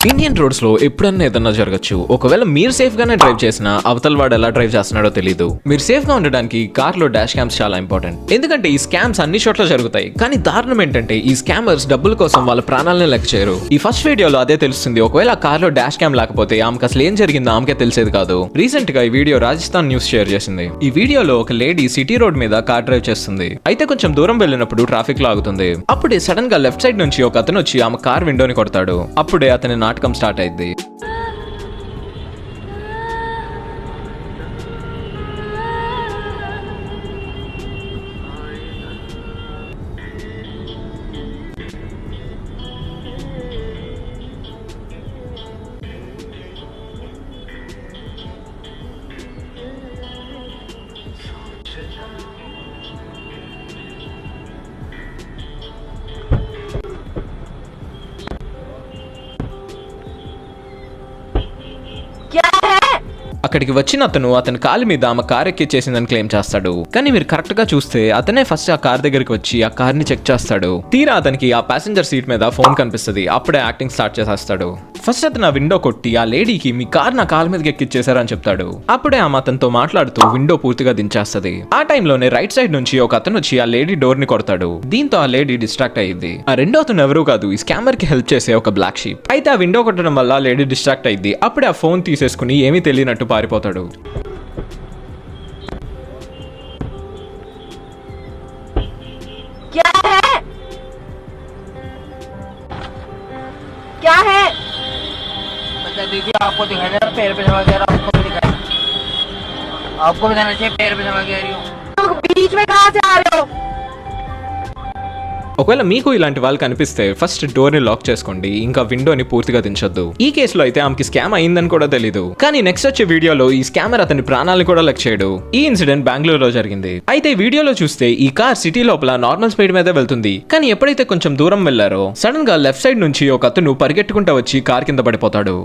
Indian roads లో ఎప్పుడన్నా ఏదన్నా జరగచ్చు. ఒకవేళ మీరు సేఫ్ గానే డ్రైవ్ చేసినా అవతల వాడు ఎలా డ్రైవ్ చేస్తున్నాడో తెలియదు. మీరు సేఫ్ గా ఉండడానికి కార్ లో డాష్ క్యామ్స్ చాలా ఇంపార్టెంట్. ఎందుకంటే ఈ స్కామ్స్ అన్ని చోట్ల జరుగుతాయి. కానీ దారుణం ఏంటంటే ఈ స్కామర్స్ డబ్బుల కోసం వాళ్ళ ప్రాణాలను లెక్క చేయరు. ఈ ఫస్ట్ వీడియోలో అదే తెలుస్తుంది. ఒకవేళ ఆ కార్ లో డాష్ క్యామ్ లేకపోతే ఆమెకు అసలు ఏం జరిగిందో ఆమెకే తెలిసేది కాదు. రీసెంట్ గా ఈ వీడియో రాజస్థాన్ న్యూస్ షేర్ చేసింది. ఈ వీడియోలో ఒక లేడీ సిటీ రోడ్ మీద కార్ డ్రైవ్ చేస్తుంది. అయితే కొంచెం దూరం వెళ్ళినప్పుడు ట్రాఫిక్ లో ఆగుతుంది. అప్పుడే సడన్ గా లెఫ్ట్ సైడ్ నుంచి ఒక అతను వచ్చి ఆమె కార్ విండోని కొడతాడు. అప్పుడే అతని నాటకం స్టార్ట్ అయింది. అక్కడికి వచ్చిన అతని కాలు మీద ఆమె కార్ ఎక్కిచ్చేసిందని క్లెయిమ్ చేస్తాడు. కానీ మీరు కరెక్ట్ గా చూస్తే అతనే ఫస్ట్ ఆ కార్ దగ్గరికి వచ్చి ఆ కార్ ని చెక్ చేస్తాడు. తీరా అతనికి ఆ ప్యాసింజర్ సీట్ మీద ఫోన్ కనిపిస్తుంది. అప్పుడే యాక్టింగ్ స్టార్ట్ చేసేస్తాడు. ఫస్ట్ అతను ఆ విండో కొట్టి ఆ లేడీకి మీ కార్ నా కార్ మీదకి ఎక్కిచ్చేసారని చెప్తాడు. అప్పుడే ఆమె అతనితో మాట్లాడుతూ విండో పూర్తిగా దించేస్తుంది. ఆ టైంలోనే రైట్ సైడ్ నుంచి ఒక అతను వచ్చి ఆ లేడీ డోర్ ని కొడతాడు. దీంతో ఆ లేడీ డిస్ట్రాక్ట్ అయ్యింది. ఆ రెండో అతను ఎవరు కాదు, ఈ స్కామర్ కి హెల్ప్ చేసే ఒక బ్లాక్ షీప్. అయితే ఆ విండో కొట్టడం వల్ల లేడీ డిస్ట్రాక్ట్ అయ్యింది. అప్పుడే ఆ ఫోన్ తీసేసుకుని ఏమీ తెలియనట్టు పారిపోతాడు. क्या है? बता दीजिए, आपको दिखाई दे रहा पैर पे चला गया, आपको भी दिखाई, आपको भी देना चाहिए, पैर पे चला गया रही हूँ। बीच में कहाँ से आ रहे हो? ఒకవేళ మీకు ఇలాంటి వాళ్ళు కనిపిస్తే ఫస్ట్ డోర్ ని లాక్ చేసుకోండి. ఇంకా విండోని పూర్తిగా దించొద్దు. ఈ కేసులో అయితే ఆమెకి స్కామ్ అయిందని కూడా తెలీదు. కానీ నెక్స్ట్ వచ్చే వీడియోలో ఈ స్కామర్ అతని ప్రాణాలను కూడా లెక్క చేయడు. ఈ ఇన్సిడెంట్ బెంగళూరులో జరిగింది. అయితే వీడియోలో చూస్తే ఈ కార్ సిటీ లోపల నార్మల్ స్పీడ్ మీదే వెళ్తుంది. కానీ ఎప్పుడైతే కొంచెం దూరం వెళ్లారో సడన్ గా లెఫ్ట్ సైడ్ నుంచి ఒక అతను పరిగెట్టుకుంటూ వచ్చి కార్ కింద పడిపోతాడు.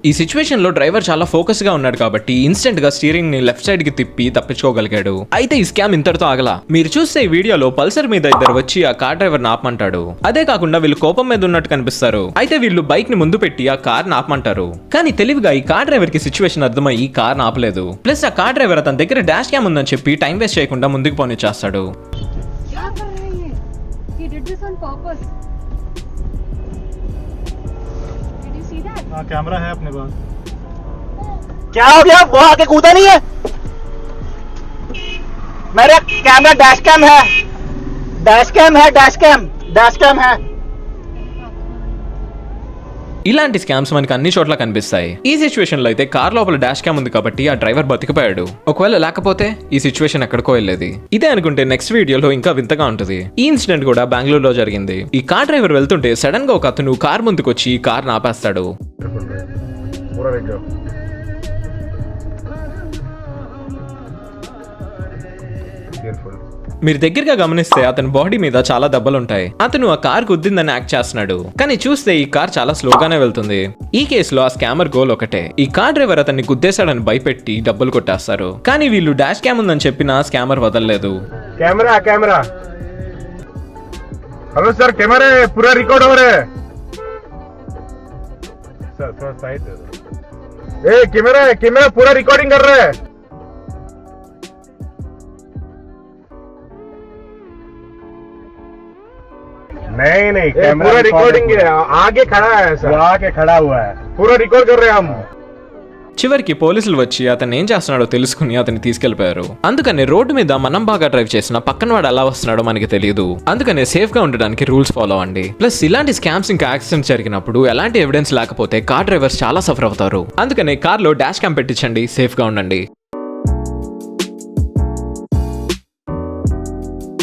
ఈ సిచ్యువేషన్ లో డ్రైవర్ చాలా ఫోకస్ గా ఉన్నాడు కాబట్టి ఇన్స్టెంట్ గా స్టీరింగ్ ని లెఫ్ట్ సైడ్ కి తిప్పి తప్పించుకోగలిగాడు. అయితే ఈ స్కామ్ ఇంతటితో ఆగలా. మీరు చూస్తే ఈ వీడియోలో పల్సర్ మీద ఇద్దరు వచ్చి ఆ కార్ డ్రైవర్ ఆపమంటాడు. అదే కాకుండా వీళ్ళు కోపం మీద ఉన్నట్టు కనిపిస్తారు. అయితే వీళ్ళు బైక్ ని ముందు పెట్టి ఆ కార్ ఆపమంటారు. కానీ తెలివిగా ఈ కార్ డ్రైవర్ కి సిచ్యువేషన్ అర్థమై ఈ కార్ ఆపలేదు. ప్లస్ ఆ కార్ డ్రైవర్ అతని దగ్గర డాష్ క్యామ్ ఉందని చెప్పి టైం వేస్ట్ చేయకుండా ముందుకు పోనిచ్చేస్తాడు. हाँ कैमरा है अपने पास। क्या हो गया? वो आके कूदा नहीं है? मेरा कैमरा डैश कैम है, डैश कैम है, डैश कैम है। ఇలాంటి స్కామ్స్ మనకి అన్ని చోట్ల కనిపిస్తాయి. ఈ సిచ్యువేషన్ లో అయితే కార్ లోపల డాష్ క్యామ్ ఉంది కాబట్టి ఆ డ్రైవర్ బతికిపోయాడు. ఒకవేళ లేకపోతే ఈ సిచ్యువేషన్ ఎక్కడికో వెళ్ళేది. ఇదే అనుకుంటే నెక్స్ట్ వీడియోలో ఇంకా వింతగా ఉంటుంది. ఈ ఇన్సిడెంట్ కూడా బెంగళూరులో జరిగింది. ఈ కార్ డ్రైవర్ వెళ్తుంటే సడన్ గా ఒక అతను కార్ ముందుకు వచ్చి ఈ కార్ ఆపేస్తాడు. మీరు దగ్గరగా గమనిస్తే అతని బాడీ మీద చాలా దెబ్బలుంటాయి. అతను ఆ కార్ గుద్దిందని యాక్ట్ చేస్తున్నాడు. కానీ చూస్తే ఈ కార్ చాలా స్లోగానే వెళ్తుంది. ఈ కేసులో ఆ స్కామర్ గోల్ ఒకటే, ఈ కార్ డ్రైవర్ అతన్ని గుద్దేశాడని భయపెట్టి డబ్బులు కొట్టేస్తారు. కానీ వీళ్ళు డాష్ క్యామ్ ఉందని చెప్పినా స్కామర్ వదలలేదు. कैमरा हेलो सर, कैमरा पूरा रिकॉर्ड हो रहा है सर, थोड़ा साइड दे दो। ए कैमरा पूरा रिकॉर्डिंग कर रहा है। नहीं कैमरा पूरा रिकॉर्डिंग आगे खड़ा है सर, आगे खड़ा हुआ है, पूरा रिकॉर्ड कर रहे हैं हम। చివరికి పోలీసులు వచ్చి అతను ఏం చేస్తున్నాడో తెలుసుకుని అతన్ని తీసుకెళ్లిపోయారు. అందుకని రోడ్డు మీద మనం బాగా డ్రైవ్ చేసిన పక్కన వాడు ఎలా వస్తున్నాడో మనకి తెలియదు. అందుకనే సేఫ్ గా ఉండడానికి రూల్స్ ఫాలో అవ్వండి. ప్లస్ ఇలాంటి స్కామ్స్ ఇంకా యాక్సిడెంట్స్ జరిగినప్పుడు ఎలాంటి ఎవిడెన్స్ లేకపోతే కార్ డ్రైవర్స్ చాలా సఫర్ అవుతారు. అందుకనే కార్ లో డాష్ క్యామ్ పెట్టించండి, సేఫ్ గా ఉండండి.